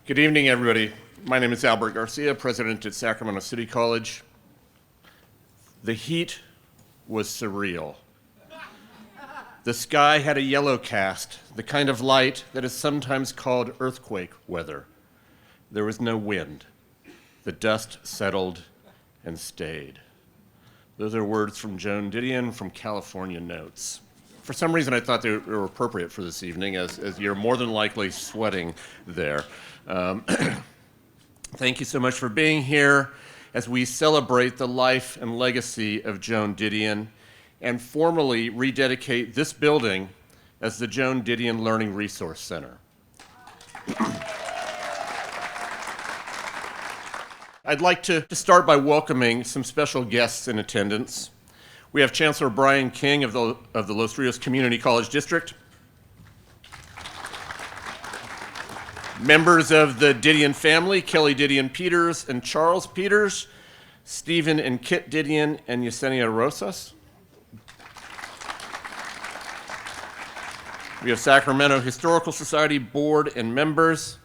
Good evening, everybody. My name is Albert Garcia, president at Sacramento City College. The heat was surreal. The sky had a yellow cast, the kind of light that is sometimes called earthquake weather. There was no wind. The dust settled and stayed. Those are words from Joan Didion from California Notes. For some reason, I thought they were appropriate for this evening, as you're more than likely sweating there. Thank you so much for being here as we celebrate the life and legacy of Joan Didion and formally rededicate this building as the Joan Didion Learning Resource Center. I'd like to start by welcoming some special guests in attendance. We have Chancellor Brian King of the Los Rios Community College District, members of the Didion family, Kelly Didion Peters and Charles Peters, Stephen and Kit Didion, and Yesenia Rosas. We have Sacramento Historical Society board and members,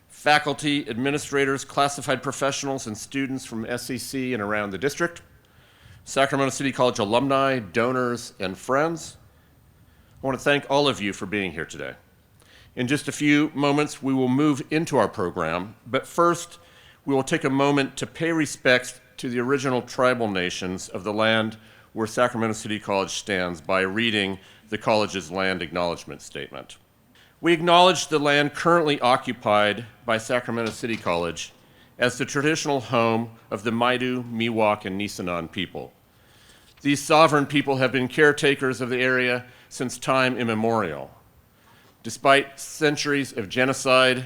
faculty, administrators, classified professionals, and students from SEC and around the district, Sacramento City College alumni, donors, and friends. I want to thank all of you for being here today. In just a few moments, we will move into our program, but first, we will take a moment to pay respects to the original tribal nations of the land where Sacramento City College stands by reading the college's land acknowledgement statement. We acknowledge the land currently occupied by Sacramento City College as the traditional home of the Maidu, Miwok, and Nisenan people. These sovereign people have been caretakers of the area since time immemorial. Despite centuries of genocide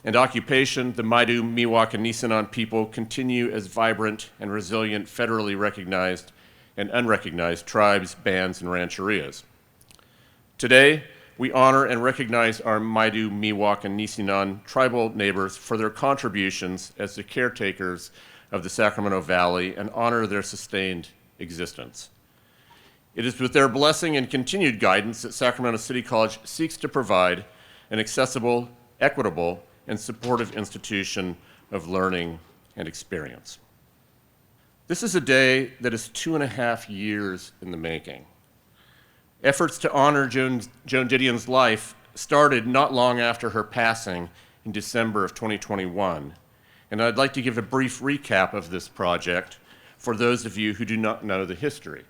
and occupation, the Maidu, Miwok, and Nisenan people continue as vibrant and resilient federally recognized and unrecognized tribes, bands, and rancherias. Today, we honor and recognize our Maidu, Miwok, and Nisenan tribal neighbors for their contributions as the caretakers of the Sacramento Valley and honor their sustained existence. It is with their blessing and continued guidance that Sacramento City College seeks to provide an accessible, equitable, and supportive institution of learning and experience. This is a day that is 2.5 years in the making. Efforts to honor Joan Didion's life started not long after her passing in December of 2021, and I'd like to give a brief recap of this project for those of you who do not know the history.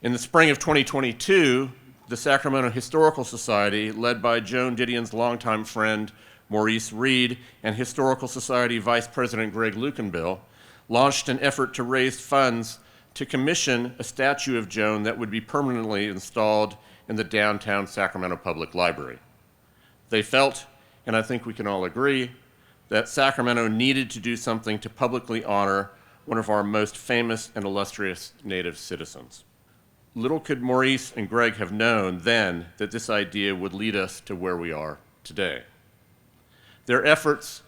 In the spring of 2022, the Sacramento Historical Society, led by Joan Didion's longtime friend Maurice Reed and Historical Society Vice President Greg Lukenbill, launched an effort to raise funds to commission a statue of Joan that would be permanently installed in the downtown Sacramento Public Library. They felt, and I think we can all agree, that Sacramento needed to do something to publicly honor one of our most famous and illustrious Native citizens. Little could Maurice and Greg have known then that this idea would lead us to where we are today. Their efforts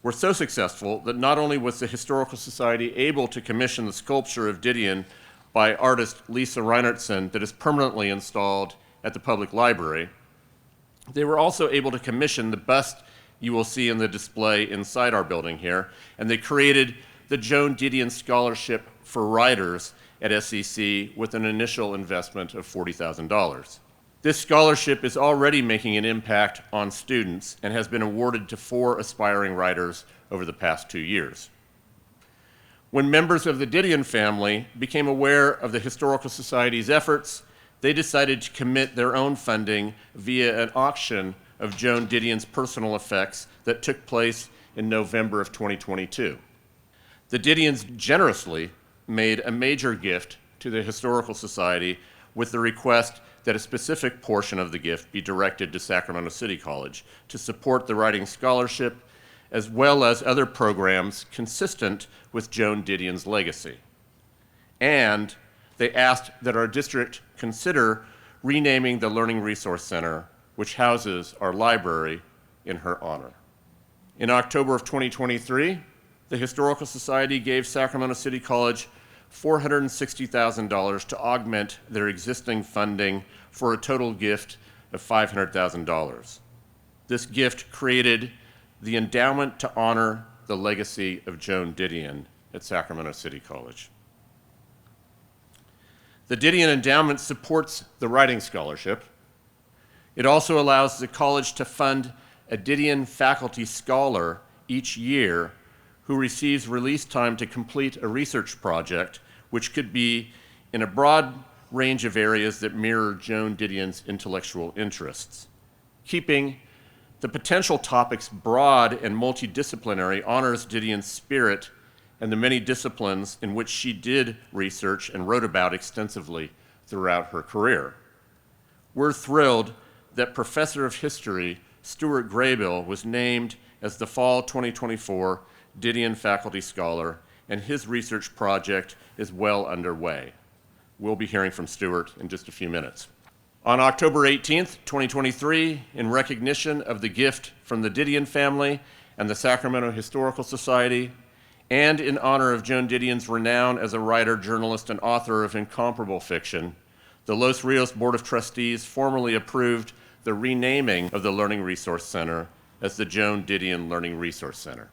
were so successful that not only was the Historical Society able to commission the sculpture of Didion by artist Lisa Reinertsen that is permanently installed at the public library, they were also able to commission the bust you will see in the display inside our building here, and they created the Joan Didion Scholarship for Writers at SEC with an initial investment of $40,000. This scholarship is already making an impact on students and has been awarded to 4 aspiring writers over the past 2 years. When members of the Didion family became aware of the Historical Society's efforts, they decided to commit their own funding via an auction of Joan Didion's personal effects that took place in November of 2022. The Didions generously made a major gift to the Historical Society with the request that a specific portion of the gift be directed to Sacramento City College to support the writing scholarship as well as other programs consistent with Joan Didion's legacy. And they asked that our district consider renaming the Learning Resource Center, which houses our library, in her honor. In October of 2023, the Historical Society gave Sacramento City College $460,000 to augment their existing funding for a total gift of $500,000. This gift created the endowment to honor the legacy of Joan Didion at Sacramento City College. The Didion Endowment supports the Writing Scholarship. It also allows the college to fund a Didion faculty scholar each year who receives release time to complete a research project, which could be in a broad range of areas that mirror Joan Didion's intellectual interests. Keeping the potential topics broad and multidisciplinary honors Didion's spirit and the many disciplines in which she did research and wrote about extensively throughout her career. We're thrilled that Professor of History Stuart Graybill was named as the Fall 2024 Didion Faculty Scholar, and his research project is well underway. We'll be hearing from Stuart in just a few minutes. On October 18th, 2023, in recognition of the gift from the Didion family and the Sacramento Historical Society, and in honor of Joan Didion's renown as a writer, journalist, and author of incomparable fiction, the Los Rios Board of Trustees formally approved the renaming of the Learning Resource Center as the Joan Didion Learning Resource Center.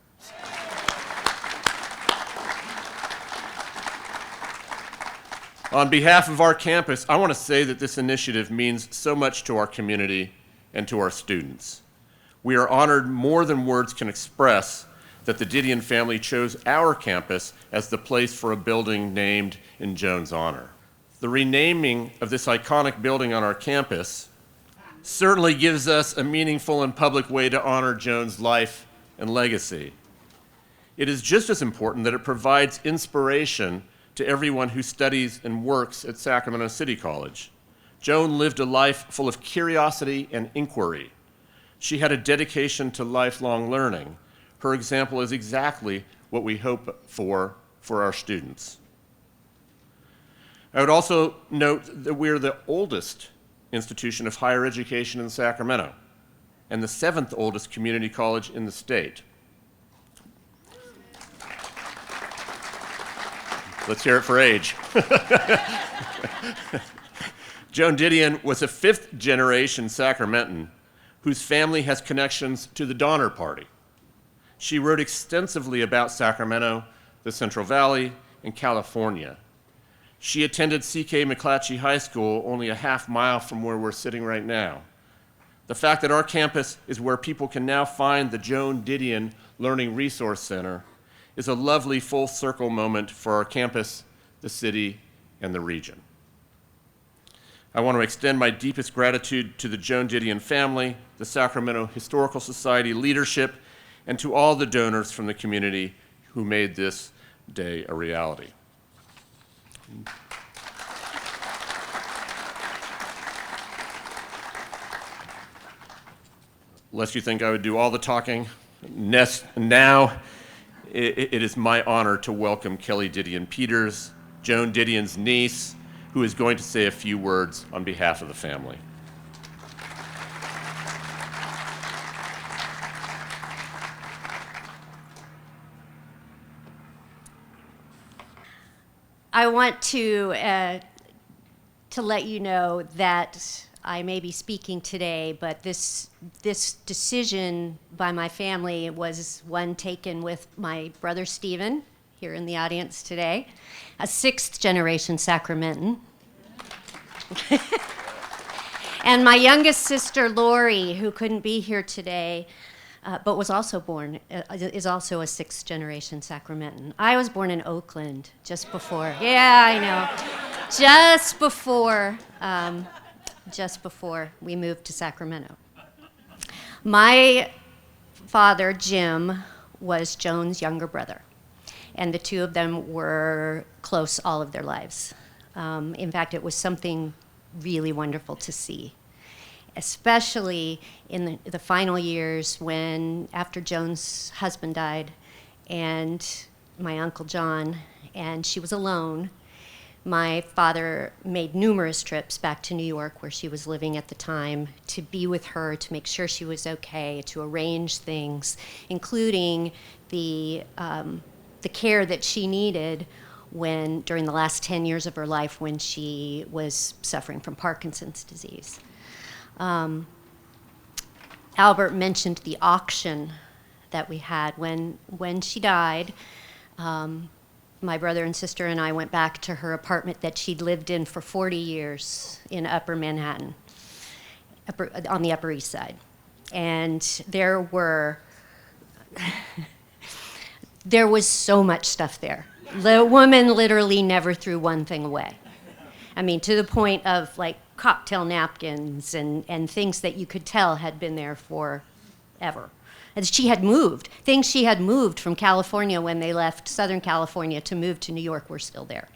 On behalf of our campus, I want to say that this initiative means so much to our community and to our students. We are honored more than words can express that the Didion family chose our campus as the place for a building named in Joan's honor. The renaming of this iconic building on our campus certainly gives us a meaningful and public way to honor Joan's life and legacy. It is just as important that it provides inspiration to everyone who studies and works at Sacramento City College. Joan lived a life full of curiosity and inquiry. She had a dedication to lifelong learning. Her example is exactly what we hope for our students. I would also note that we're the oldest institution of higher education in Sacramento and the 7th oldest community college in the state. Let's hear it for age. Joan Didion was a 5th-generation Sacramentan whose family has connections to the Donner Party. She wrote extensively about Sacramento, the Central Valley, and California. She attended C.K. McClatchy High School, only a half-mile from where we're sitting right now. The fact that our campus is where people can now find the Joan Didion Learning Resource Center is a lovely full-circle moment for our campus, the city, and the region. I want to extend my deepest gratitude to the Joan Didion family, the Sacramento Historical Society leadership, and to all the donors from the community who made this day a reality. Lest you think I would do all the talking, now it is my honor to welcome Kelly Didion Peters, Joan Didion's niece, who is going to say a few words on behalf of the family. I want to let you know that I may be speaking today, but this decision by my family was one taken with my brother Stephen, here in the audience today, a 6th-generation Sacramentan, and my youngest sister Lori, who couldn't be here today, but was also born, is also a 6th-generation Sacramentan. I was born in Oakland just before, yeah, I know, just before we moved to Sacramento. My father, Jim, was Joan's younger brother, and the two of them were close all of their lives. In fact, it was something really wonderful to see, especially in the final years when, after Joan's husband died and my Uncle John, and she was alone, my father made numerous trips back to New York, where she was living at the time, to be with her, to make sure she was okay, to arrange things, including the care that she needed during the last 10 years of her life when she was suffering from Parkinson's disease. Albert mentioned the auction that we had. When she died, my brother and sister and I went back to her apartment that she'd lived in for 40 years in Upper Manhattan, on the Upper East Side. And there was so much stuff there. The woman literally never threw one thing away. I mean, to the point of like cocktail napkins and things that you could tell had been there forever. And she had moved. Things she had moved from California when they left Southern California to move to New York were still there.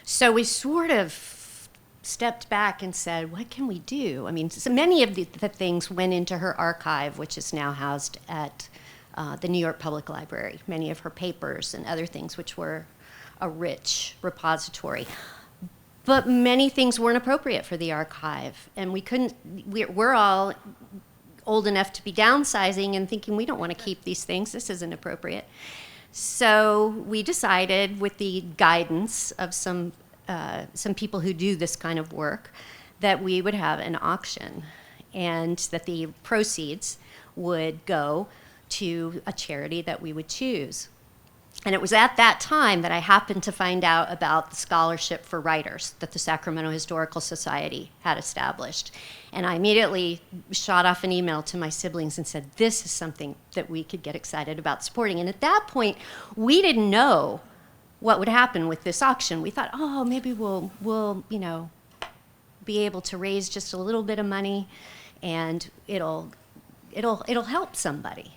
So we sort of stepped back and said, what can we do? I mean, so many of the things went into her archive, which is now housed at the New York Public Library. Many of her papers and other things, which were a rich repository. But many things weren't appropriate for the archive, and we're all old enough to be downsizing and thinking, we don't want to keep these things, this isn't appropriate. So we decided, with the guidance of some people who do this kind of work, that we would have an auction, and that the proceeds would go to a charity that we would choose. And it was at that time that I happened to find out about the scholarship for writers that the Sacramento Historical Society had established. And I immediately shot off an email to my siblings and said, this is something that we could get excited about supporting. And at that point, we didn't know what would happen with this auction. We thought, oh, maybe we'll be able to raise just a little bit of money and it'll help somebody.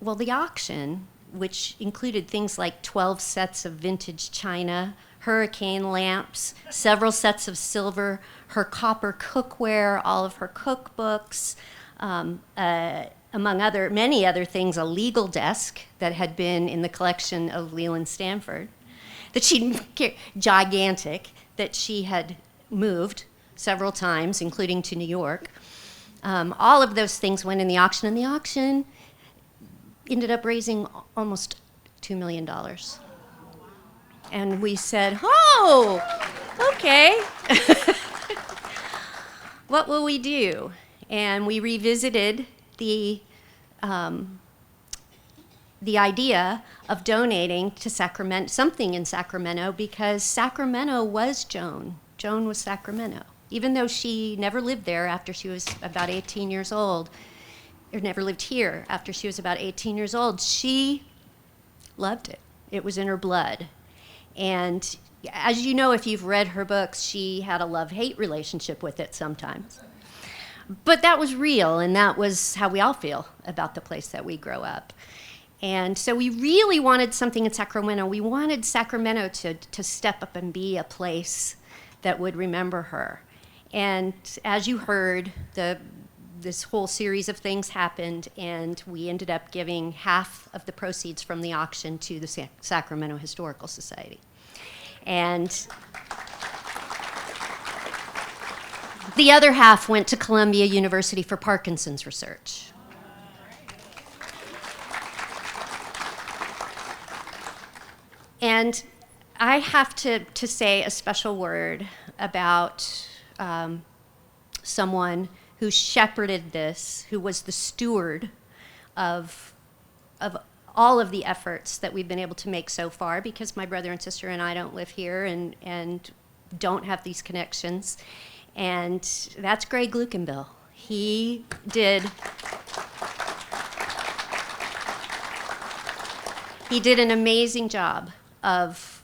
Well, the auction, which included things like 12 sets of vintage china, hurricane lamps, several sets of silver, her copper cookware, all of her cookbooks, among many other things, a legal desk that had been in the collection of Leland Stanford, gigantic, that she had moved several times, including to New York. All of those things went in the auction, and the auction ended up raising almost $2 million. And we said, oh, okay. What will we do? And we revisited the idea of donating to Sacramento, something in Sacramento, because Sacramento was Joan. Joan was Sacramento. Even though she never lived there after she was about 18 years old, or never lived here after she was about 18 years old, she loved it. It was in her blood. And as you know, if you've read her books, she had a love-hate relationship with it sometimes. But that was real, and that was how we all feel about the place that we grow up. And so we really wanted something in Sacramento. We wanted Sacramento to step up and be a place that would remember her. And as you heard, this whole series of things happened, and we ended up giving half of the proceeds from the auction to the Sacramento Historical Society. And the other half went to Columbia University for Parkinson's research. And I have to say a special word about someone who shepherded this, who was the steward of all of the efforts that we've been able to make so far, because my brother and sister and I don't live here and don't have these connections. And that's Greg Lukenbill. He did an amazing job of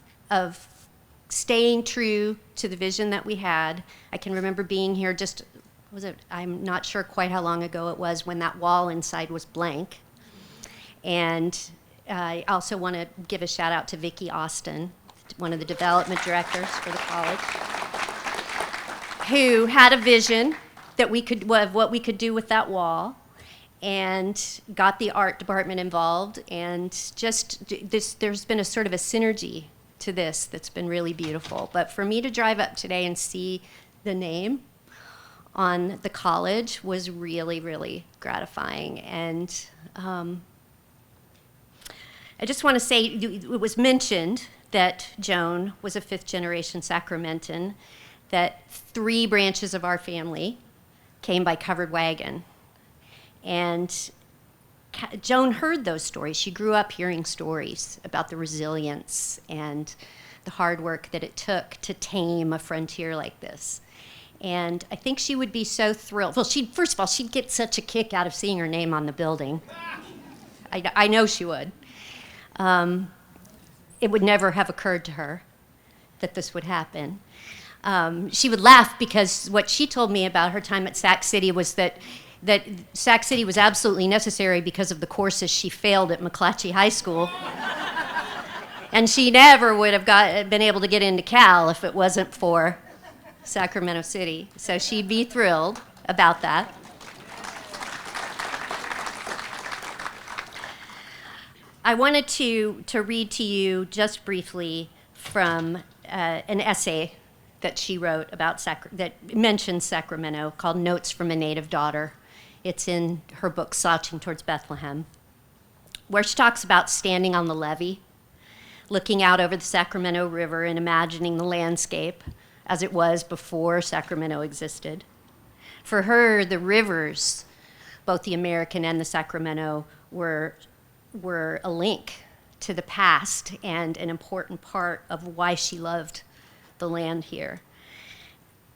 staying true to the vision that we had. I can remember being here I'm not sure quite how long ago it was, when that wall inside was blank. And I also want to give a shout out to Vicki Austin, one of the development directors for the college, who had a vision of what we could do with that wall, and got the art department involved. And there's been a sort of a synergy to this that's been really beautiful. But for me to drive up today and see the name on the college was really, really gratifying. And I just want to say, it was mentioned that Joan was a fifth-generation Sacramentan, that 3 branches of our family came by covered wagon. And Joan heard those stories. She grew up hearing stories about the resilience and the hard work that it took to tame a frontier like this. And I think she would be so thrilled. Well, first of all, she'd get such a kick out of seeing her name on the building. I know she would. It would never have occurred to her that this would happen. She would laugh because what she told me about her time at Sac City was that Sac City was absolutely necessary because of the courses she failed at McClatchy High School. And she never would have been able to get into Cal if it wasn't for Sacramento City. So she'd be thrilled about that. I wanted to read to you just briefly from an essay that she wrote about that mentions Sacramento called Notes from a Native Daughter. It's in her book, Slouching Towards Bethlehem, where she talks about standing on the levee, looking out over the Sacramento River and imagining the landscape as it was before Sacramento existed. For her, the rivers, both the American and the Sacramento, were a link to the past and an important part of why she loved the land here.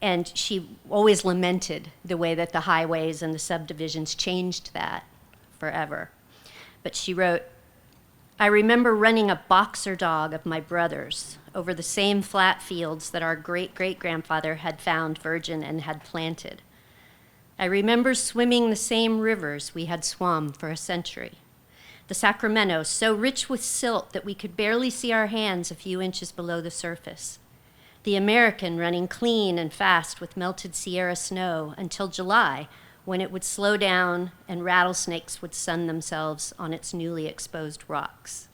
And she always lamented the way that the highways and the subdivisions changed that forever. But she wrote, "I remember running a boxer dog of my brother's over the same flat fields that our great-great-grandfather had found virgin and had planted. I remember swimming the same rivers we had swum for a century. The Sacramento, so rich with silt that we could barely see our hands a few inches below the surface. The American running clean and fast with melted Sierra snow until July, when it would slow down and rattlesnakes would sun themselves on its newly exposed rocks.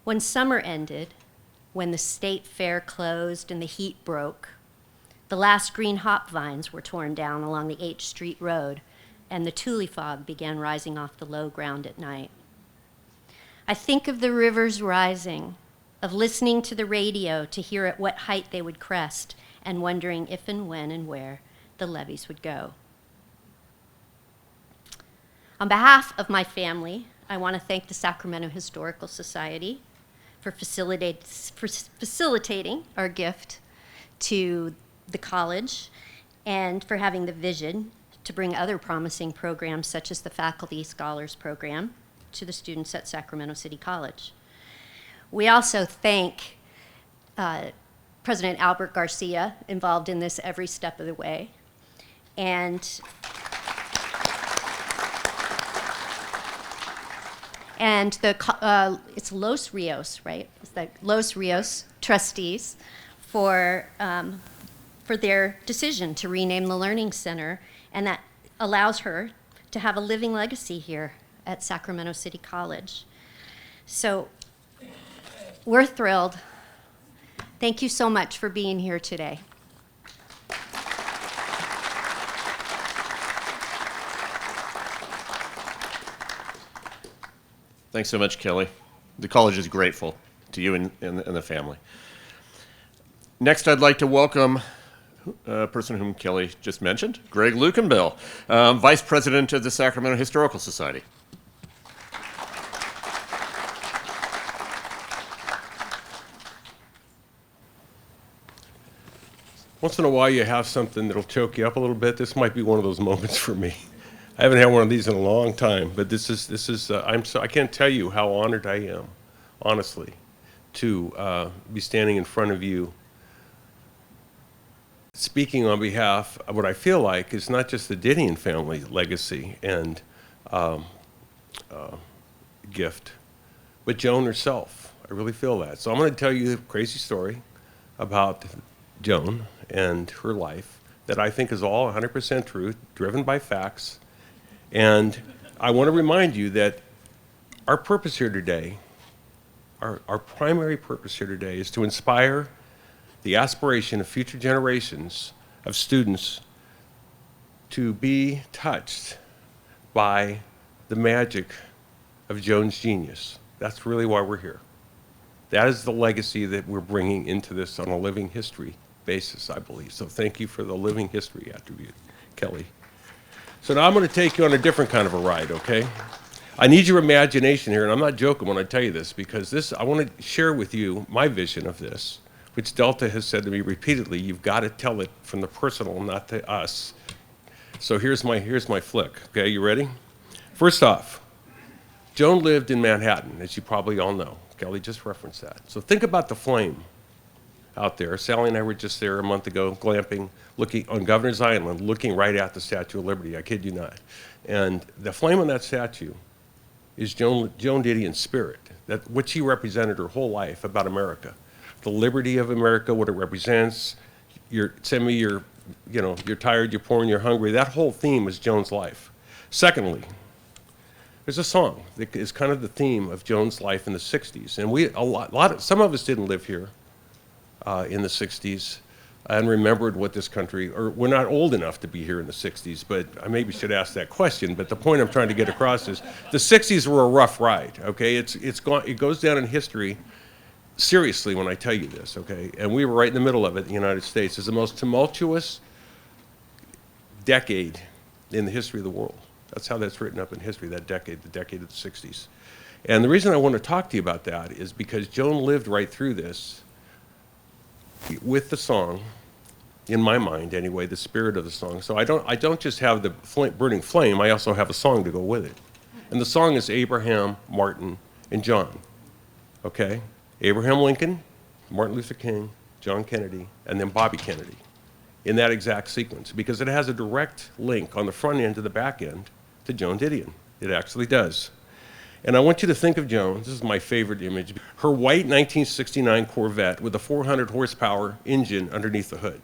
When summer ended, when the state fair closed and the heat broke, the last green hop vines were torn down along the H Street Road, and the tule fog began rising off the low ground at night. I think of the rivers rising, of listening to the radio to hear at what height they would crest, and wondering if and when and where the levees would go. On behalf of my family, I want to thank the Sacramento Historical Society for facilitating our gift to the college and for having the vision to bring other promising programs such as the Faculty Scholars Program to the students at Sacramento City College. We also thank President Albert Garcia, involved in this every step of the way, and it's Los Rios, right? It's the Los Rios trustees for their decision to rename the Learning Center, and that allows her to have a living legacy here at Sacramento City College. So we're thrilled. Thank you so much for being here today. Thanks so much, Kelly. The college is grateful to you and the family. Next, I'd like to welcome a person whom Kelly just mentioned, Greg Lukenbill, Vice President of the Sacramento Historical Society. Once in a while you have something that'll choke you up a little bit. This might be one of those moments for me. I haven't had one of these in a long time, but this is I can't tell you how honored I am, honestly, to be standing in front of you, speaking on behalf of what I feel like is not just the Didion family legacy and gift, but Joan herself. I really feel that. So I'm going to tell you a crazy story about Joan and her life that I think is all 100% true, driven by facts. And I want to remind you that our purpose here today, our primary purpose here today, is to inspire the aspiration of future generations of students to be touched by the magic of Joan's genius. That's really why we're here. That is the legacy that we're bringing into this on a living history basis, I believe. So thank you for the living history attribute, Kelly. So now I'm going to take you on a different kind of a ride, okay? I need your imagination here, and I'm not joking when I tell you this, because I want to share with you my vision of this, which Delta has said to me repeatedly, you've got to tell it from the personal, not to us. So here's my flick, okay, you ready? First off, Joan lived in Manhattan, as you probably all know. Kelly just referenced that. So think about the flame out there. Sally and I were just there a month ago, glamping, looking on Governor's Island, looking right at the Statue of Liberty, I kid you not. And the flame on that statue is Joan Didion's spirit, that what she represented her whole life about America. The liberty of America, what it represents. You're tired, you're poor, and you're hungry. That whole theme is Joan's life. Secondly, there's a song that is kind of the theme of Joan's life in the 60s. And some of us didn't live here in the 60s and remembered what this country, or we're not old enough to be here in the 60s, but I maybe should ask that question. But the point I'm trying to get across is the 60s were a rough ride, okay? It goes down in history seriously when I tell you this, okay? And we were right in the middle of it in the United States. It's the most tumultuous decade in the history of the world. That's how that's written up in history, that decade, the decade of the 60s. And the reason I want to talk to you about that is because Joan lived right through this with the song, in my mind anyway, the spirit of the song. So I don't just have the burning flame, I also have a song to go with it. And the song is Abraham, Martin, and John, okay? Abraham Lincoln, Martin Luther King, John Kennedy, and then Bobby Kennedy, in that exact sequence, because it has a direct link on the front end to the back end to Joan Didion. It actually does. And I want you to think of Joan, this is my favorite image, her white 1969 Corvette with a 400 horsepower engine underneath the hood.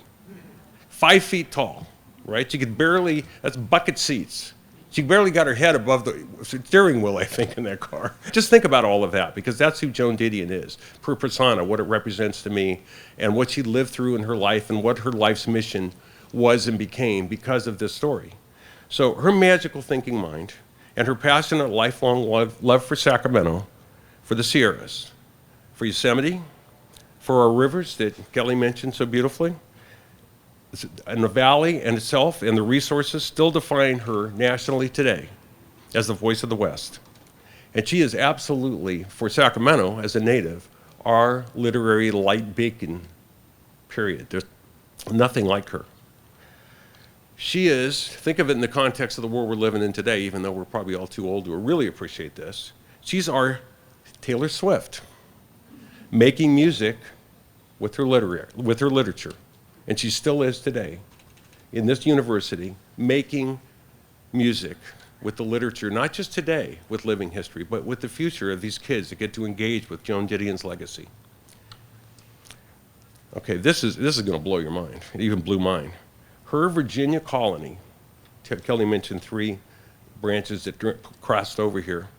5 feet tall, right? She could barely, that's bucket seats. She barely got her head above the steering wheel, I think, in that car. Just think about all of that, because that's who Joan Didion is, per persona, what it represents to me, and what she lived through in her life, and what her life's mission was and became because of this story. So her magical thinking mind, and her passionate lifelong love for Sacramento, for the Sierras, for Yosemite, for our rivers that Kelly mentioned so beautifully, and the valley and itself and the resources still define her nationally today as the voice of the West. And she is absolutely, for Sacramento as a native, our literary light beacon, period. There's nothing like her. She is, think of it in the context of the world we're living in today, even though we're probably all too old to really appreciate this. She's our Taylor Swift, making music with her literature. And she still is today in this university, making music with the literature, not just today with living history, but with the future of these kids that get to engage with Joan Didion's legacy. Okay, this is going to blow your mind. It even blew mine. Her Virginia colony, Kelly mentioned 3 branches that crossed over here,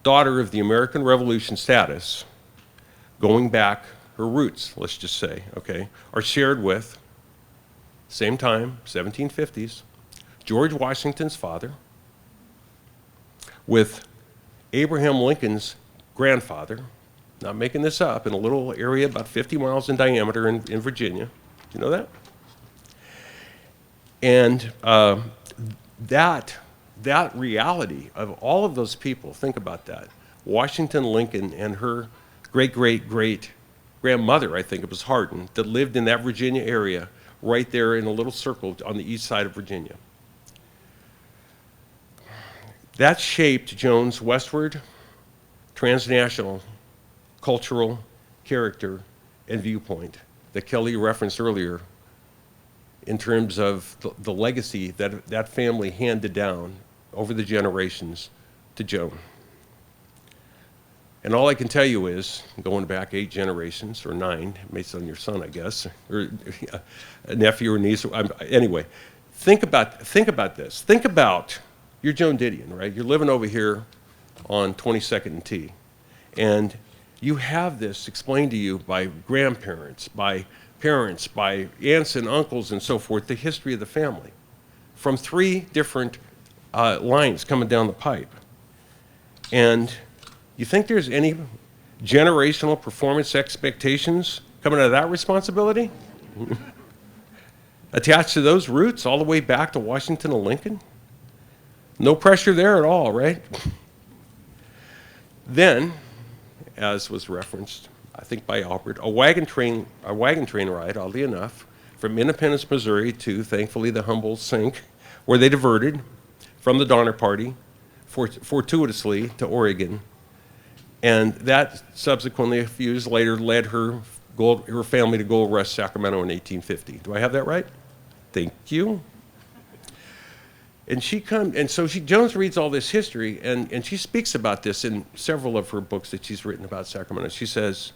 daughter of the American Revolution status, going back, her roots, let's just say, okay, are shared with, same time, 1750s, George Washington's father, with Abraham Lincoln's grandfather, not making this up, in a little area about 50 miles in diameter in Virginia. You know that? And that reality of all of those people, think about that. Washington, Lincoln, and her great-great-great-grandmother, I think it was Hardin, that lived in that Virginia area right there in a little circle on the east side of Virginia. That shaped Joan's westward, transnational, cultural character and viewpoint that Kelly referenced earlier in terms of the legacy that that family handed down over the generations to Joan. And all I can tell you is, going back 8 generations, or 9, based on your son, I guess, or a nephew or niece, anyway, think about this. Think about, you're Joan Didion, right? You're living over here on 22nd and T, and you have this explained to you by grandparents, by parents, by aunts and uncles and so forth, the history of the family, from 3 different lines coming down the pipe. And you think there's any generational performance expectations coming out of that responsibility? Attached to those roots all the way back to Washington and Lincoln? No pressure there at all, right? Then, as was referenced, I think by Albert, a wagon train ride, oddly enough, from Independence, Missouri to, thankfully, the humble Sink, where they diverted from the Donner Party fortuitously to Oregon. And that subsequently, a few years later, led her family to Gold Rush, Sacramento in 1850. Do I have that right? Thank you. And Jones reads all this history, and she speaks about this in several of her books that she's written about Sacramento. She says,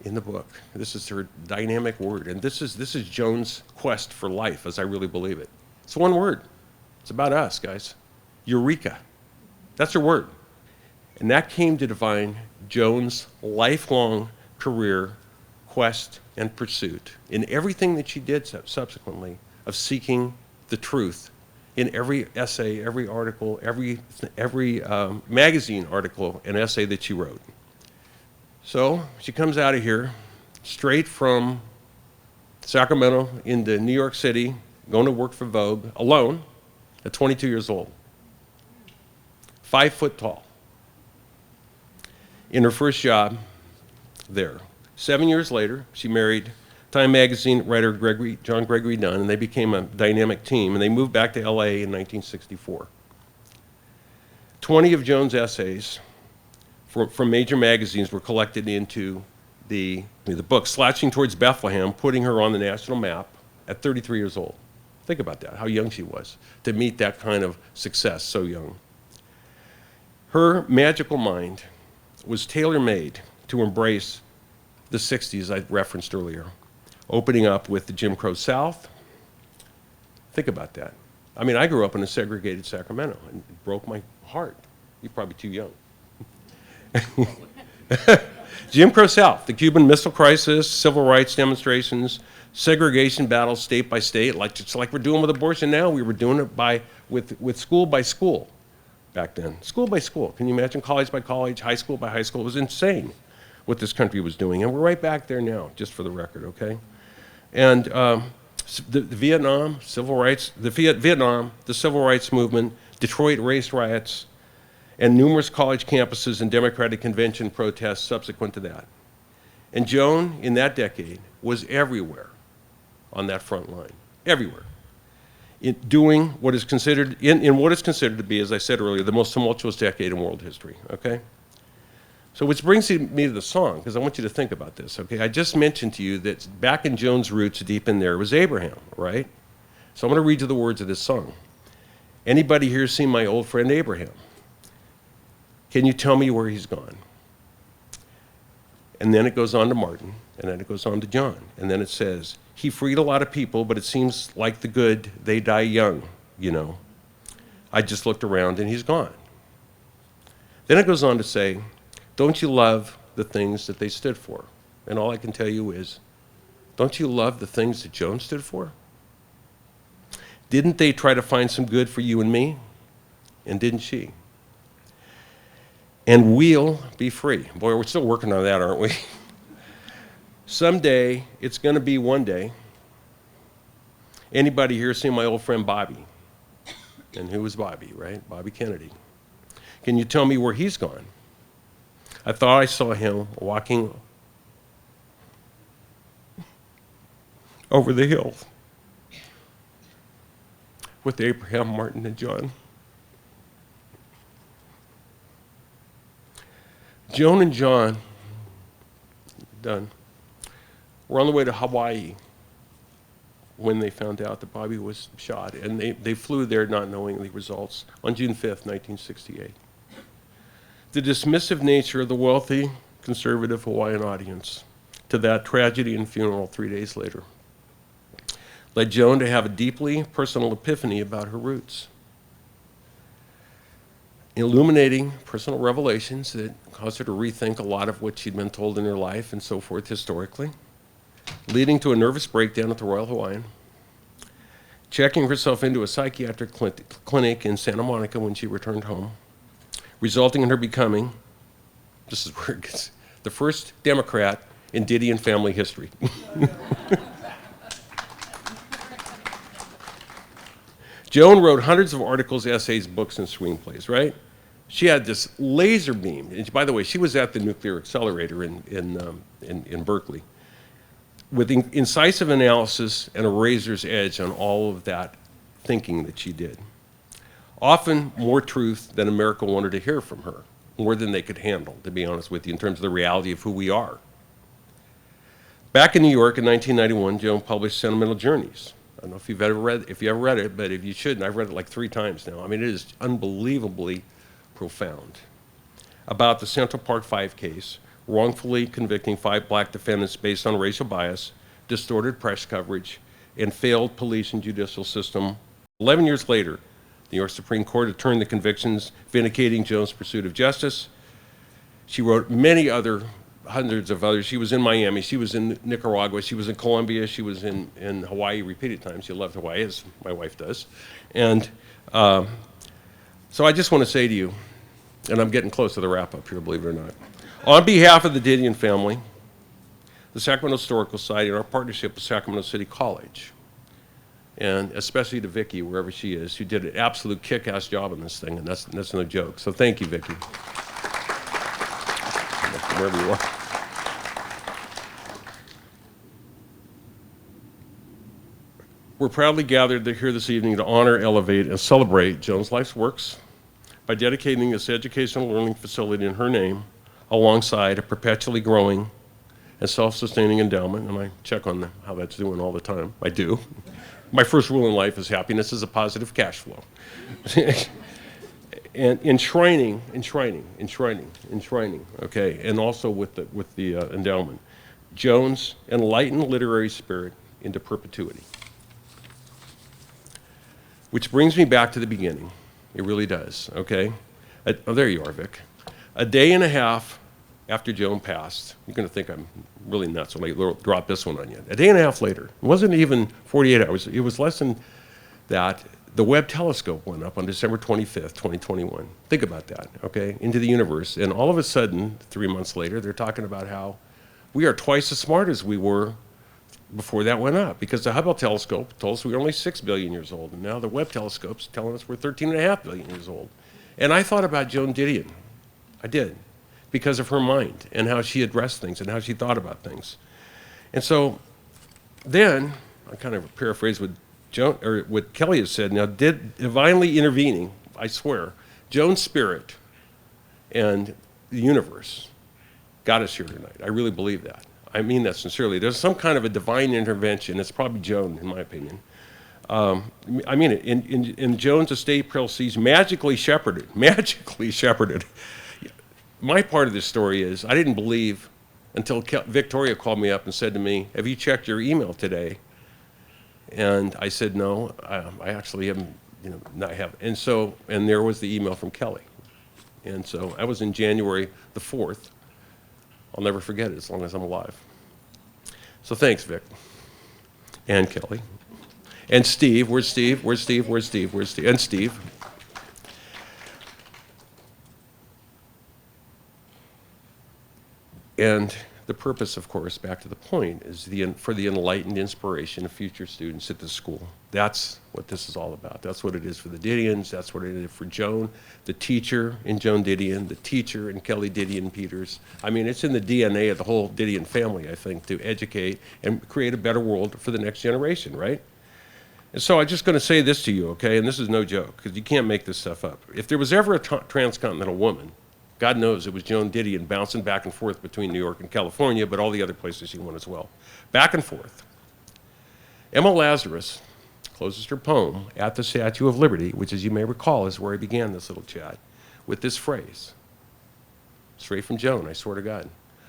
in the book, this is her dynamic word, and this is Joan's quest for life, as I really believe it. It's one word. It's about us, guys. Eureka. That's her word. And that came to define Joan's lifelong career, quest, and pursuit in everything that she did subsequently of seeking the truth in every essay, every article, every magazine article and essay that she wrote. So she comes out of here straight from Sacramento into New York City, going to work for Vogue, alone, at 22 years old. 5 foot tall. In her first job there. 7 years later, she married Time magazine writer John Gregory Dunn, and they became a dynamic team, and they moved back to LA in 1964. 20 of Joan's essays from major magazines were collected into the book, Slouching Towards Bethlehem, putting her on the national map at 33 years old. Think about that, how young she was to meet that kind of success so young. Her magical mind was tailor-made to embrace the 60s I referenced earlier, opening up with the Jim Crow South. Think about that. I mean, I grew up in a segregated Sacramento, and it broke my heart. You're probably too young. Jim Crow South, the Cuban Missile Crisis, civil rights demonstrations, segregation battles state by state, just like we're doing with abortion now. We were doing it with school by school back then. School by school. Can you imagine? College by college, high school by high school. It was insane what this country was doing. And we're right back there now, just for the record, okay? And the Vietnam, civil rights, Vietnam, the civil rights movement, Detroit race riots, and numerous college campuses and Democratic convention protests subsequent to that. And Joan, in that decade, was everywhere on that front line, everywhere, doing what is considered, in what is considered to be, as I said earlier, the most tumultuous decade in world history, okay? So which brings me to the song, because I want you to think about this, okay? I just mentioned to you that back in Joan's roots, deep in there, was Abraham, right? So I'm going to read you the words of this song. Anybody here seen my old friend Abraham? Can you tell me where he's gone? And then it goes on to Martin, and then it goes on to John, and then it says, he freed a lot of people, but it seems like the good, they die young, you know. I just looked around and he's gone. Then it goes on to say, don't you love the things that they stood for? And all I can tell you is, don't you love the things that Joan stood for? Didn't they try to find some good for you and me? And didn't she? And we'll be free. Boy, we're still working on that, aren't we? Someday, it's going to be one day. Anybody here seen my old friend Bobby? And who was Bobby, right? Bobby Kennedy. Can you tell me where he's gone? I thought I saw him walking over the hill with Abraham, Martin, and John. Joan and John, done, were on the way to Hawaii when they found out that Bobby was shot, and they flew there not knowing the results on June 5th, 1968. The dismissive nature of the wealthy, conservative Hawaiian audience to that tragedy and funeral 3 days later led Joan to have a deeply personal epiphany about her roots, illuminating personal revelations that caused her to rethink a lot of what she'd been told in her life and so forth historically, leading to a nervous breakdown at the Royal Hawaiian, checking herself into a psychiatric clinic in Santa Monica when she returned home, resulting in her becoming, this is where it gets, the first Democrat in Didion family history. Joan wrote hundreds of articles, essays, books, and screenplays, right? she had this laser beam. And by the way, she was at the nuclear accelerator in Berkeley with incisive analysis and a razor's edge on all of that thinking that she did. Often more truth than America wanted to hear from her, more than they could handle, to be honest with you, in terms of the reality of who we are. Back in New York in 1991, Joan published Sentimental Journeys. I don't know if you ever read it, but if you shouldn't, I've read it like 3 times now. I mean, it is unbelievably profound. About the Central Park 5 case, wrongfully convicting 5 black defendants based on racial bias, distorted press coverage, and failed police and judicial system. 11 years later, the New York Supreme Court overturned the convictions, vindicating Joan's pursuit of justice. She wrote hundreds of others. She was in Miami, she was in Nicaragua, she was in Colombia, she was in Hawaii repeated times. She loved Hawaii, as my wife does. And so I just want to say to you, and I'm getting close to the wrap up here, believe it or not. On behalf of the Didion family, the Sacramento Historical Society, and our partnership with Sacramento City College, and especially to Vicki, wherever she is, who did an absolute kick-ass job on this thing, and that's no joke. So thank you, Vicki. Wherever you are. We're proudly gathered here this evening to honor, elevate, and celebrate Joan's life's works by dedicating this educational learning facility in her name alongside a perpetually growing and self-sustaining endowment, and I check on how that's doing all the time. I do. My first rule in life is happiness is a positive cash flow. And enshrining, okay, and also with the endowment, Joan's enlightened literary spirit into perpetuity. Which brings me back to the beginning. It really does, okay? Oh, there you are, Vic. A day and a half after Joan passed, you're going to think I'm really nuts when I drop this one on you. A day and a half later, it wasn't even 48 hours, it was less than that, the Webb telescope went up on December 25th, 2021. Think about that, okay? Into the universe. And all of a sudden, 3 months later, they're talking about how we are twice as smart as we were before that went up, because the Hubble telescope told us we were only 6 billion years old, and now the Webb telescope's telling us we're 13.5 billion years old. And I thought about Joan Didion. I did, because of her mind and how she addressed things and how she thought about things. And so then, I kind of paraphrase what Kelly has said, now divinely intervening, I swear, Joan's spirit and the universe got us here tonight. I really believe that. I mean that sincerely. There's some kind of a divine intervention. It's probably Joan, in my opinion. I mean it. In Joan's estate proceeds magically shepherded. My part of this story is I didn't believe until Victoria called me up and said to me, "Have you checked your email today?" And I said, "No, I actually haven't, not have." And there was the email from Kelly. And so I was in January the 4th. I'll never forget it as long as I'm alive. So thanks, Vic. And Kelly. And Steve. Where's Steve? And Steve. And the purpose, of course, back to the point, is for the enlightened inspiration of future students at the school. That's what this is all about. That's what it is for the Didions. That's what it is for Joan, the teacher in Joan Didion, the teacher in Kelly Didion Peters. I mean, it's in the DNA of the whole Didion family, I think, to educate and create a better world for the next generation, right? And so I'm just going to say this to you, okay? And this is no joke, because you can't make this stuff up. If there was ever a transcontinental woman, God knows it was Joan Didion bouncing back and forth between New York and California, but all the other places she went as well. Back and forth. Emma Lazarus closes her poem at the Statue of Liberty, which, as you may recall, is where I began this little chat, with this phrase. Straight from Joan, I swear to God.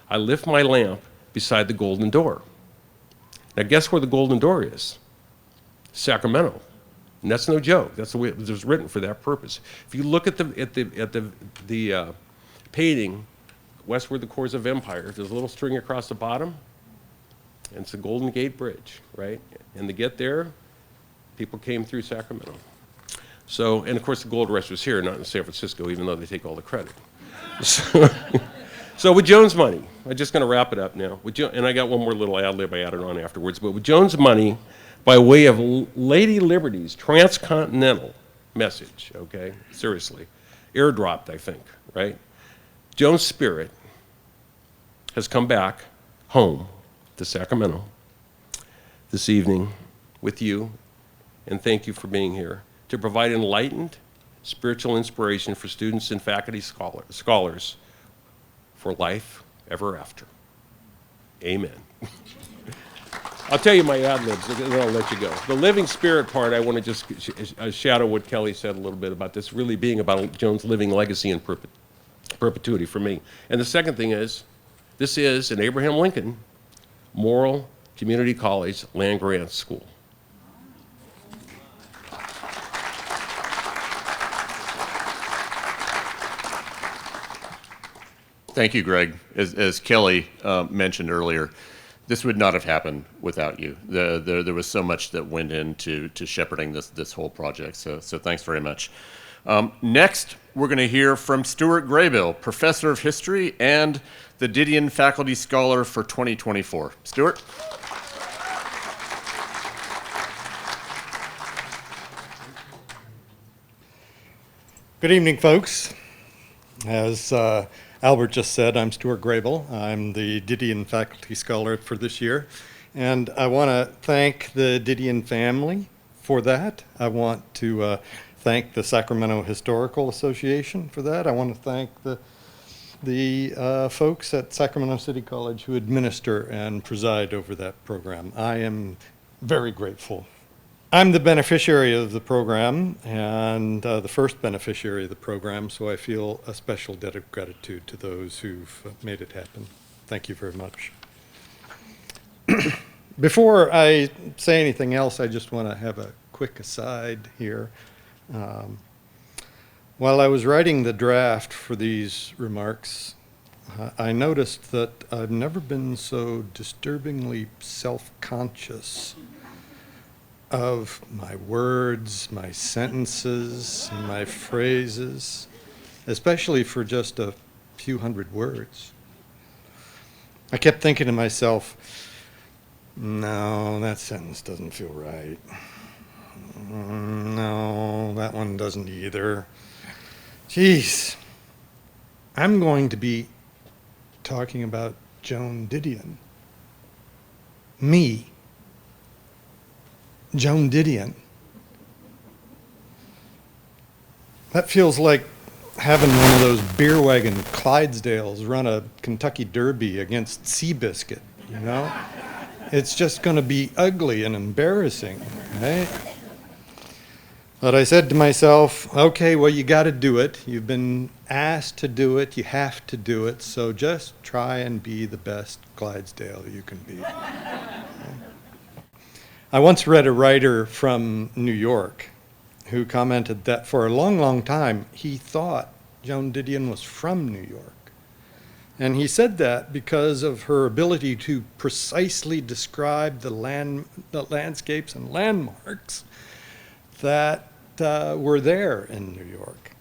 I lift my lamp beside the golden door. Now guess where the golden door is? Sacramento. And that's no joke. That's the way it was written for that purpose. If you look at the painting, westward the course of empire, there's a little string across the bottom, and it's the Golden Gate Bridge, right? And to get there, people came through Sacramento. So, and of course the gold rush was here, not in San Francisco, even though they take all the credit. So with Joan's money, I'm just gonna wrap it up now. And I got one more little ad lib I added on afterwards, but with Joan's money, by way of Lady Liberty's transcontinental message, okay, seriously, airdropped, I think, right? Joan's spirit has come back home to Sacramento this evening with you, and thank you for being here, to provide enlightened spiritual inspiration for students and faculty scholars for life ever after. Amen. I'll tell you my ad-libs, and then I'll let you go. The living spirit part, I want to just shadow what Kelly said a little bit about this really being about Joan's living legacy and perpetuity for me. And the second thing is, this is an Abraham Lincoln Moral Community College land-grant school. Thank you, Greg. As Kelly mentioned earlier, this would not have happened without you. There was so much that went into shepherding this whole project, so thanks very much. Next, we're going to hear from Stuart Graybill, Professor of History and the Didion Faculty Scholar for 2024. Stuart? Good evening, folks. As Albert just said, I'm Stuart Graybill. I'm the Didion Faculty Scholar for this year. And I want to thank the Didion family for that. I want to thank the Sacramento Historical Association for that. I want to thank the folks at Sacramento City College who administer and preside over that program. I am very grateful. I'm the beneficiary of the program and the first beneficiary of the program, so I feel a special debt of gratitude to those who've made it happen. Thank you very much. Before I say anything else, I just want to have a quick aside here. While I was writing the draft for these remarks, I noticed that I've never been so disturbingly self-conscious of my words, my sentences, my phrases, especially for just a few hundred words. I kept thinking to myself, no, that sentence doesn't feel right. No, that one doesn't either. Geez, I'm going to be talking about Joan Didion. Me. Joan Didion. That feels like having one of those beer wagon Clydesdales run a Kentucky Derby against Seabiscuit, you know? It's just going to be ugly and embarrassing, right? But I said to myself, okay, well, you got to do it. You've been asked to do it. You have to do it. So just try and be the best Clydesdale you can be. I once read a writer from New York who commented that for a long, long time, he thought Joan Didion was from New York. And he said that because of her ability to precisely describe the landscapes and landmarks that were there in New York.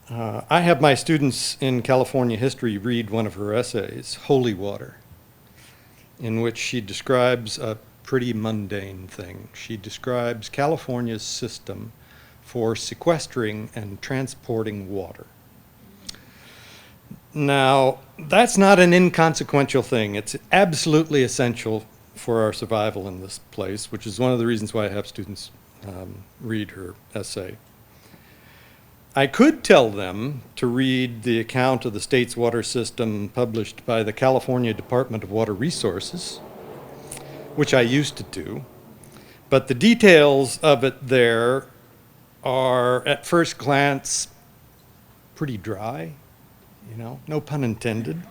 I have my students in California history read one of her essays, Holy Water, in which she describes a pretty mundane thing. She describes California's system for sequestering and transporting water. Now, that's not an inconsequential thing. It's absolutely essential for our survival in this place, which is one of the reasons why I have students read her essay. I could tell them to read the account of the state's water system published by the California Department of Water Resources, which I used to do, but the details of it there are, at first glance, pretty dry, you know, no pun intended.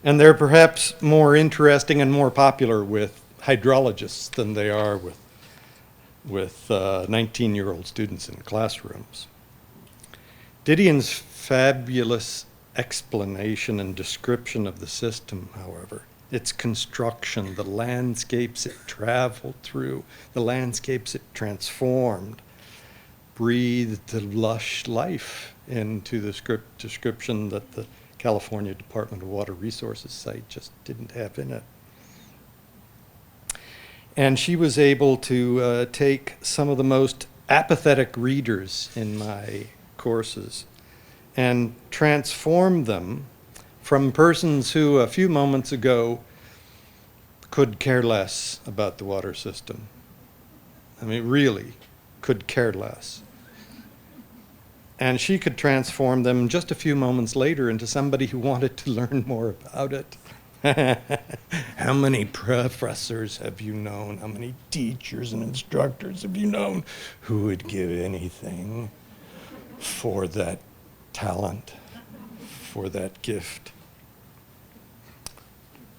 And they're perhaps more interesting and more popular with hydrologists than they are with 19-year-old students in classrooms. Didion's fabulous explanation and description of the system, however, its construction, the landscapes it traveled through, the landscapes it transformed, breathed lush life into the description that the California Department of Water Resources site just didn't have in it. And she was able to take some of the most apathetic readers in my courses and transform them from persons who a few moments ago could care less about the water system. I mean, really could care less. And she could transform them just a few moments later into somebody who wanted to learn more about it. How many professors have you known? How many teachers and instructors have you known who would give anything for that talent, for that gift?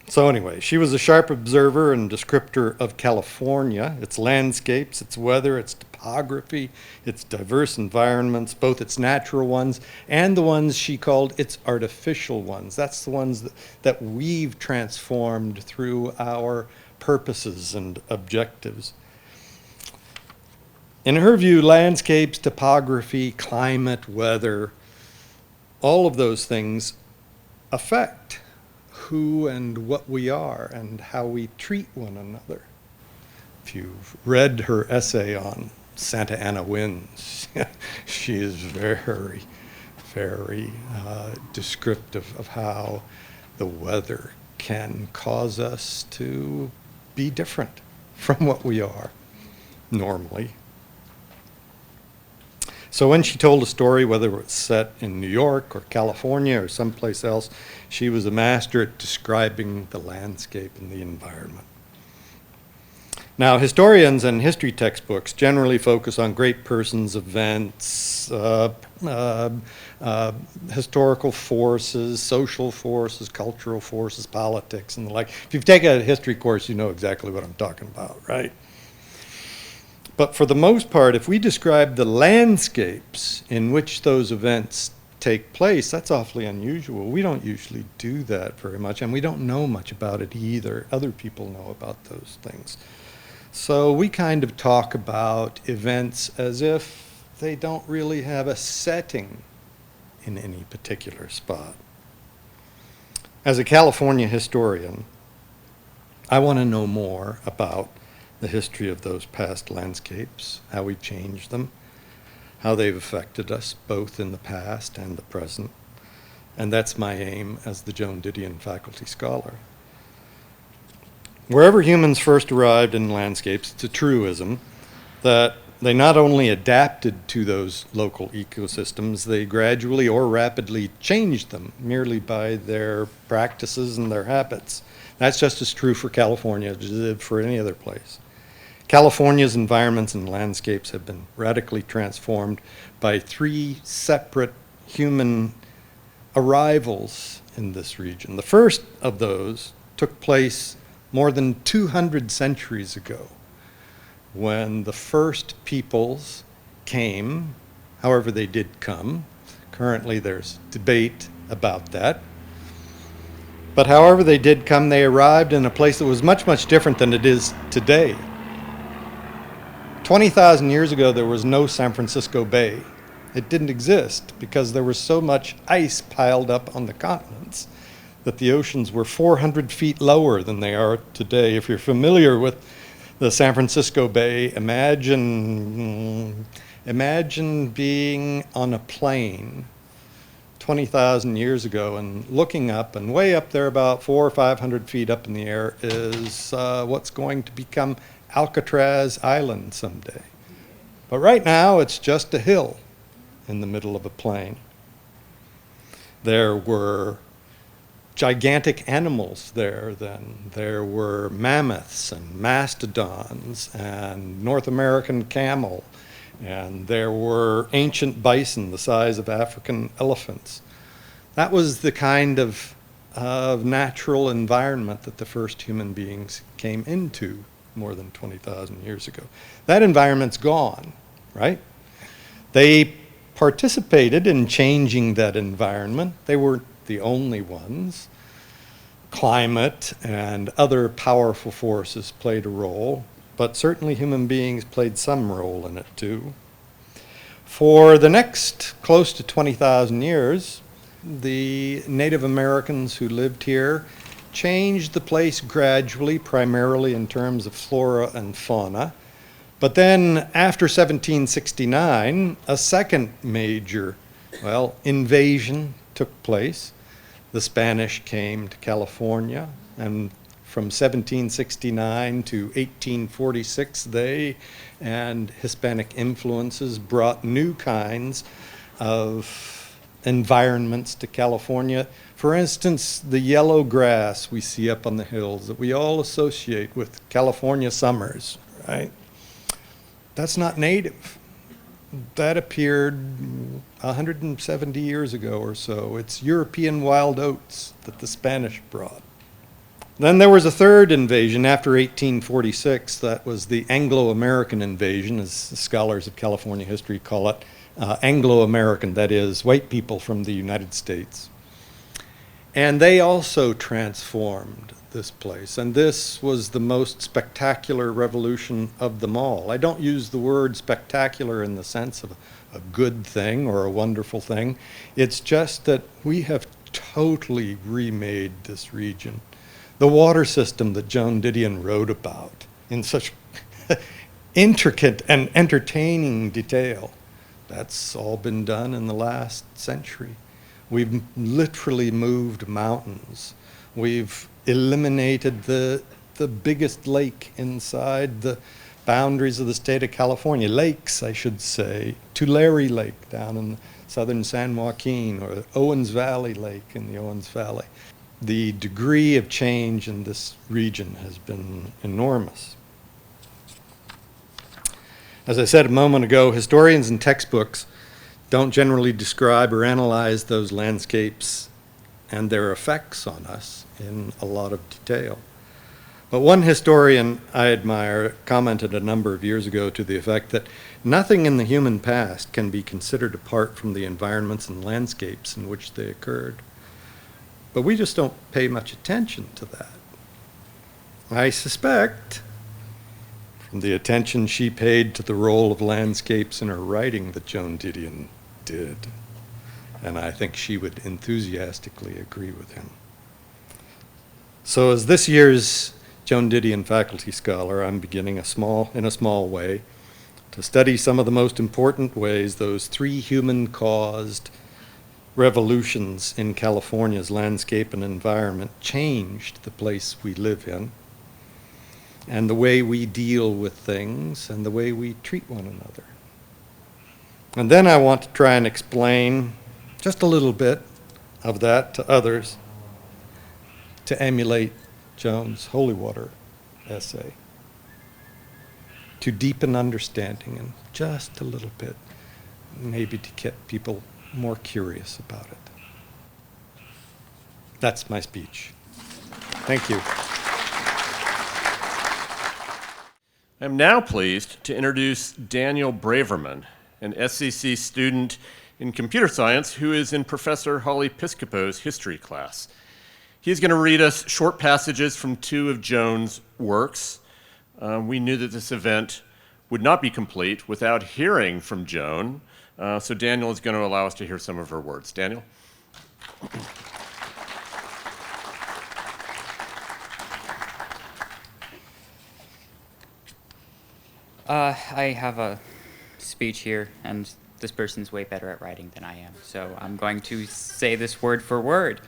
So anyway, she was a sharp observer and descriptor of California, its landscapes, its weather, its topography, its diverse environments, both its natural ones and the ones she called its artificial ones. That's the ones that we've transformed through our purposes and objectives. In her view, landscapes, topography, climate, weather, all of those things affect who and what we are and how we treat one another. If you've read her essay on Santa Ana winds, she is very, very descriptive of how the weather can cause us to be different from what we are normally. So when she told a story, whether it was set in New York or California or someplace else, she was a master at describing the landscape and the environment. Now, historians and history textbooks generally focus on great persons, events, historical forces, social forces, cultural forces, politics, and the like. If you've taken a history course, you know exactly what I'm talking about, right? But for the most part, if we describe the landscapes in which those events take place, that's awfully unusual. We don't usually do that very much, and we don't know much about it either. Other people know about those things. So we kind of talk about events as if they don't really have a setting in any particular spot. As a California historian, I want to know more about the history of those past landscapes, how we changed them, how they've affected us both in the past and the present. And that's my aim as the Joan Didion faculty scholar. Wherever humans first arrived in landscapes, it's a truism that they not only adapted to those local ecosystems, they gradually or rapidly changed them merely by their practices and their habits. That's just as true for California as it is for any other place. California's environments and landscapes have been radically transformed by 3 separate human arrivals in this region. The first of those took place more than 200 centuries ago, when the first peoples came, however they did come. Currently there's debate about that. But however they did come, they arrived in a place that was much, much different than it is today. 20,000 years ago, there was no San Francisco Bay. It didn't exist because there was so much ice piled up on the continents that the oceans were 400 feet lower than they are today. If you're familiar with the San Francisco Bay, imagine being on a plane 20,000 years ago and looking up, and way up there about 400 or 500 feet up in the air is what's going to become Alcatraz Island someday. But right now it's just a hill in the middle of a plain. There were gigantic animals there then. There were mammoths and mastodons and North American camel, and there were ancient bison the size of African elephants. That was the kind of natural environment that the first human beings came into more than 20,000 years ago. That environment's gone, right? They participated in changing that environment. They weren't the only ones. Climate and other powerful forces played a role, but certainly human beings played some role in it too. For the next close to 20,000 years, the Native Americans who lived here changed the place gradually, primarily in terms of flora and fauna, But then after 1769, a second major, invasion took place. The Spanish came to California, and from 1769 to 1846, they and Hispanic influences brought new kinds of environments to California. For instance, the yellow grass we see up on the hills that we all associate with California summers, right? That's not native. That appeared 170 years ago or so. It's European wild oats that the Spanish brought. Then there was a third invasion after 1846. That was the Anglo-American invasion, as the scholars of California history call it. Anglo-American, that is, white people from the United States. And they also transformed this place. And this was the most spectacular revolution of them all. I don't use the word spectacular in the sense of a good thing or a wonderful thing. It's just that we have totally remade this region. The water system that Joan Didion wrote about in such intricate and entertaining detail, that's all been done in the last century. We've literally moved mountains. We've eliminated the biggest lake inside the boundaries of the state of California. Lakes, I should say. Tulare Lake down in southern San Joaquin, or Owens Valley Lake in the Owens Valley. The degree of change in this region has been enormous. As I said a moment ago, historians and textbooks don't generally describe or analyze those landscapes and their effects on us in a lot of detail. But one historian I admire commented a number of years ago to the effect that nothing in the human past can be considered apart from the environments and landscapes in which they occurred. But we just don't pay much attention to that. I suspect, from the attention she paid to the role of landscapes in her writing, that Joan Didion did. And I think she would enthusiastically agree with him. So as this year's Joan Didion Faculty Scholar, I'm beginning in a small way to study some of the most important ways those three human-caused revolutions in California's landscape and environment changed the place we live in, and the way we deal with things, and the way we treat one another. And then I want to try and explain just a little bit of that to others to emulate Joan's Holy Water essay, to deepen understanding and just a little bit, maybe to get people more curious about it. That's my speech. Thank you. I'm now pleased to introduce Daniel Braverman, an SCC student in computer science who is in Professor Holly Piscopo's history class. He's going to read us short passages from two of Joan's works. We knew that this event would not be complete without hearing from Joan, so Daniel is going to allow us to hear some of her words. Daniel? I have a speech here, and this person's way better at writing than I am, so I'm going to say this word for word.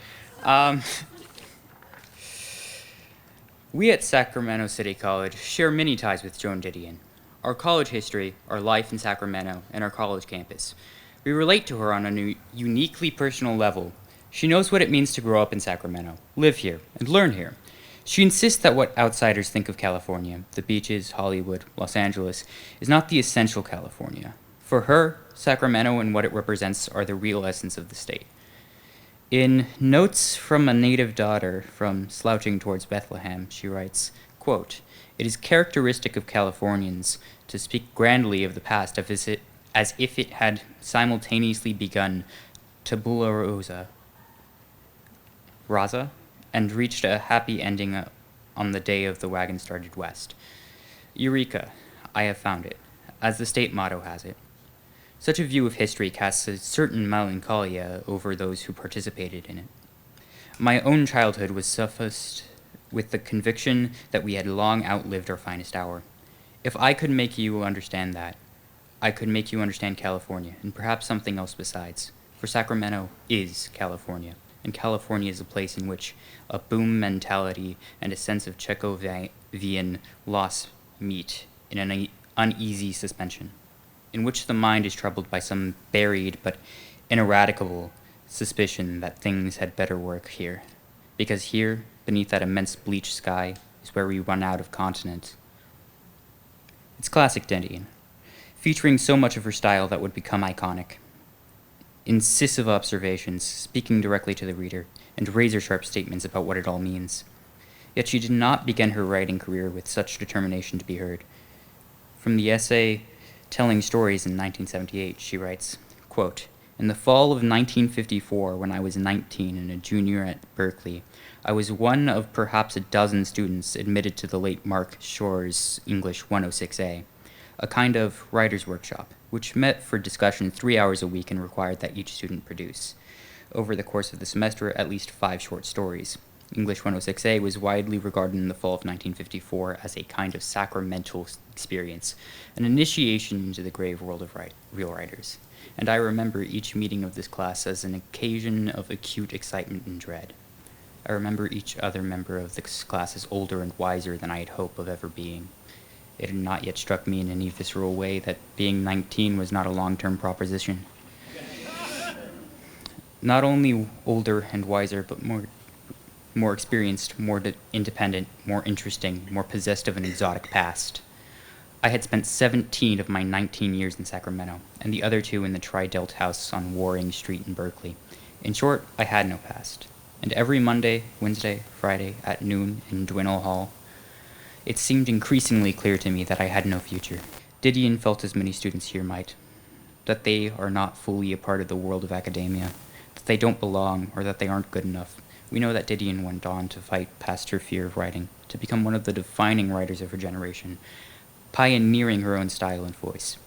We at Sacramento City College share many ties with Joan Didion. Our college history, our life in Sacramento, and our college campus. We relate to her on a uniquely personal level. She knows what it means to grow up in Sacramento, live here, and learn here. She insists that what outsiders think of California, the beaches, Hollywood, Los Angeles, is not the essential California. For her, Sacramento and what it represents are the real essence of the state. In Notes from a Native Daughter from Slouching Towards Bethlehem, she writes, quote, "It is characteristic of Californians to speak grandly of the past as if it had simultaneously begun tabula rasa and reached a happy ending on the day of the wagon started west. Eureka, I have found it, as the state motto has it. Such a view of history casts a certain melancholia over those who participated in it. My own childhood was suffused with the conviction that we had long outlived our finest hour. If I could make you understand that, I could make you understand California, and perhaps something else besides. For Sacramento is California, and California is a place in which a boom mentality and a sense of Chekhovian loss meet in an uneasy suspension, in which the mind is troubled by some buried but ineradicable suspicion that things had better work here. Because here, beneath that immense bleached sky, is where we run out of continent. It's classic Didion, featuring so much of her style that would become iconic. Incisive observations, speaking directly to the reader, and razor-sharp statements about what it all means. Yet she did not begin her writing career with such determination to be heard. From the essay Telling Stories in 1978, she writes, quote, "In the fall of 1954, when I was 19 and a junior at Berkeley, I was one of perhaps a dozen students admitted to the late Mark Shor's English 106A, a kind of writer's workshop, which met for discussion 3 hours a week and required that each student produce, over the course of the semester, at least 5 short stories. English 106A was widely regarded in the fall of 1954 as a kind of sacramental experience, an initiation into the grave world of real writers. And I remember each meeting of this class as an occasion of acute excitement and dread. I remember each other member of this class as older and wiser than I had hoped of ever being. It had not yet struck me in any visceral way that being 19 was not a long-term proposition. Not only older and wiser, but more experienced, more independent, more interesting, more possessed of an exotic past. I had spent 17 of my 19 years in Sacramento, and the other 2 in the Tri-Delt house on Waring Street in Berkeley. In short, I had no past. And every Monday, Wednesday, Friday, at noon in Dwinell Hall, it seemed increasingly clear to me that I had no future. Didion felt as many students here might, that they are not fully a part of the world of academia, that they don't belong, or that they aren't good enough. We know that Didion went on to fight past her fear of writing, to become one of the defining writers of her generation, pioneering her own style and voice.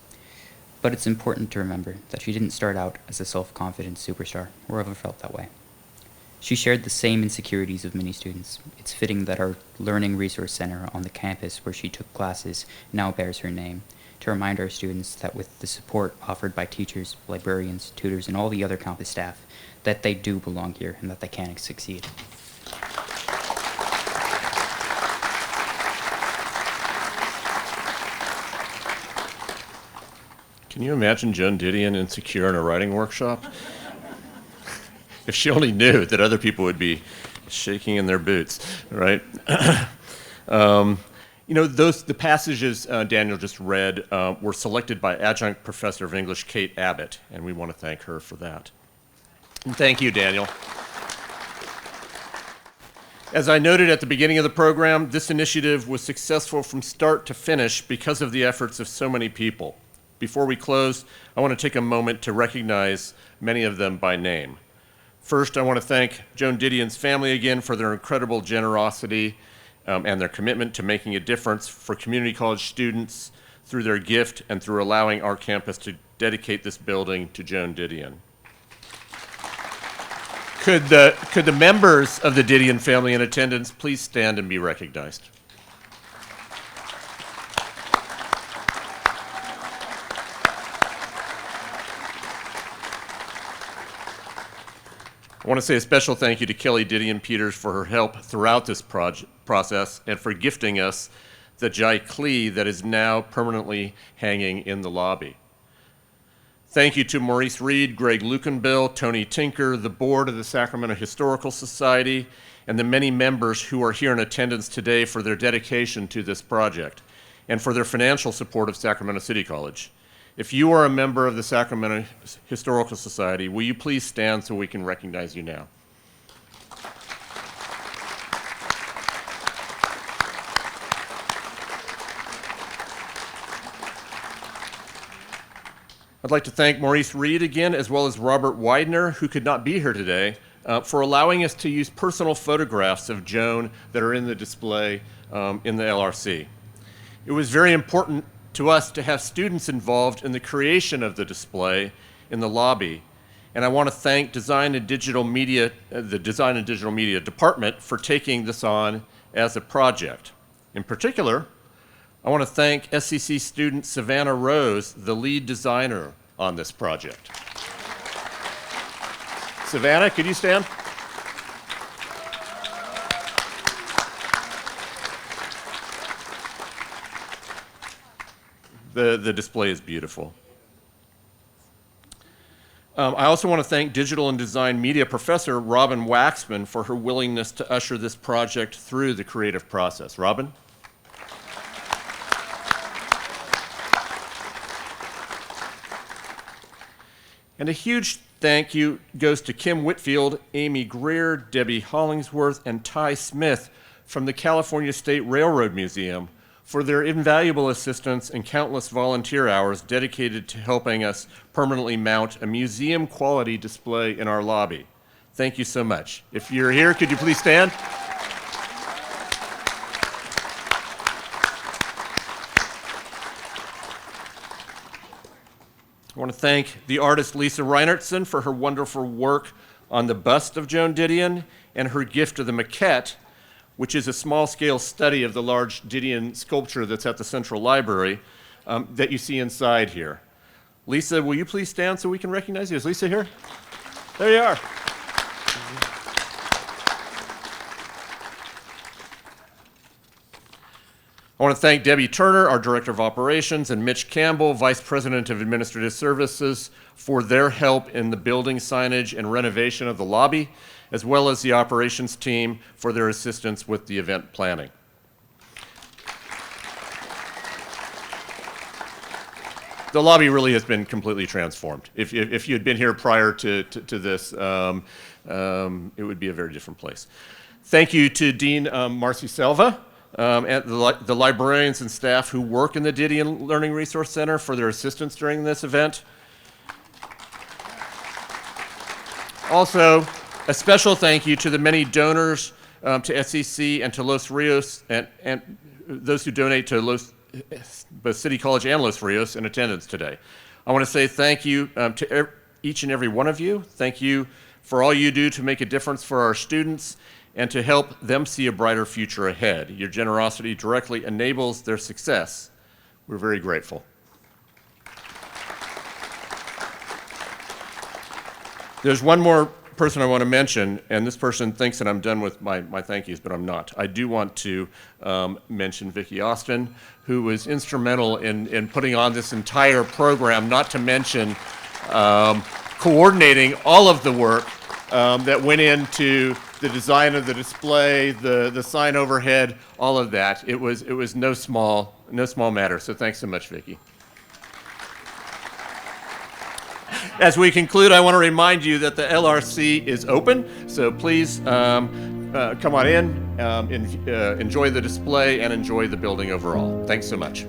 But it's important to remember that she didn't start out as a self-confident superstar, or ever felt that way. She shared the same insecurities of many students. It's fitting that our Learning Resource Center on the campus where she took classes now bears her name, to remind our students that with the support offered by teachers, librarians, tutors, and all the other campus staff, that they do belong here and that they can succeed. Can you imagine Joan Didion insecure in a writing workshop? If she only knew that other people would be shaking in their boots, right? The passages Daniel just read were selected by Adjunct Professor of English Kate Abbott, and we want to thank her for that. And thank you, Daniel. As I noted at the beginning of the program, this initiative was successful from start to finish because of the efforts of so many people. Before we close, I want to take a moment to recognize many of them by name. First, I want to thank Joan Didion's family again for their incredible generosity and their commitment to making a difference for community college students through their gift and through allowing our campus to dedicate this building to Joan Didion. Could the members of the Didion family in attendance please stand and be recognized? I want to say a special thank you to Kelly Didion Peters for her help throughout this process and for gifting us the Jai Klee that is now permanently hanging in the lobby. Thank you to Maurice Reed, Greg Lukenbill, Tony Tinker, the board of the Sacramento Historical Society, and the many members who are here in attendance today for their dedication to this project and for their financial support of Sacramento City College. If you are a member of the Sacramento Historical Society, will you please stand so we can recognize you now? I'd like to thank Maurice Reed again, as well as Robert Widener, who could not be here today, for allowing us to use personal photographs of Joan that are in the display in the LRC. It was very important to us to have students involved in the creation of the display in the lobby. And I want to thank the Design and Digital Media Department for taking this on as a project. In particular, I want to thank SCC student Savannah Rose, the lead designer on this project. Savannah, could you stand? The display is beautiful. I also want to thank digital and design media professor Robin Waxman for her willingness to usher this project through the creative process. Robin? And a huge thank you goes to Kim Whitfield, Amy Greer, Debbie Hollingsworth, and Ty Smith from the California State Railroad Museum for their invaluable assistance and countless volunteer hours dedicated to helping us permanently mount a museum-quality display in our lobby. Thank you so much. If you're here, could you please stand? I want to thank the artist Lisa Reinertsen for her wonderful work on the bust of Joan Didion and her gift of the maquette, which is a small-scale study of the large Didion sculpture that's at the Central Library that you see inside here. Lisa, will you please stand so we can recognize you? Is Lisa here? There you are. I want to thank Debbie Turner, our Director of Operations, and Mitch Campbell, Vice President of Administrative Services, for their help in the building signage and renovation of the lobby, as well as the operations team for their assistance with the event planning. The lobby really has been completely transformed. If you had been here prior to this, it would be a very different place. Thank you to Dean Marcy Selva, and the librarians and staff who work in the Didion Learning Resource Center for their assistance during this event. Also, a special thank you to the many donors to SCC and to Los Rios and those who donate to both City College and Los Rios in attendance today. I want to say thank you to each and every one of you. Thank you for all you do to make a difference for our students and to help them see a brighter future ahead. Your generosity directly enables their success. We're very grateful. There's one more person I want to mention, and this person thinks that I'm done with my thank yous, but I'm not. I do want to mention Vicki Austin, who was instrumental in putting on this entire program, not to mention coordinating all of the work that went into the design of the display, the sign overhead, all of that. It was no small matter, so thanks so much, Vicki. As we conclude, I want to remind you that the LRC is open, so please come on in, enjoy the display, and enjoy the building overall. Thanks so much.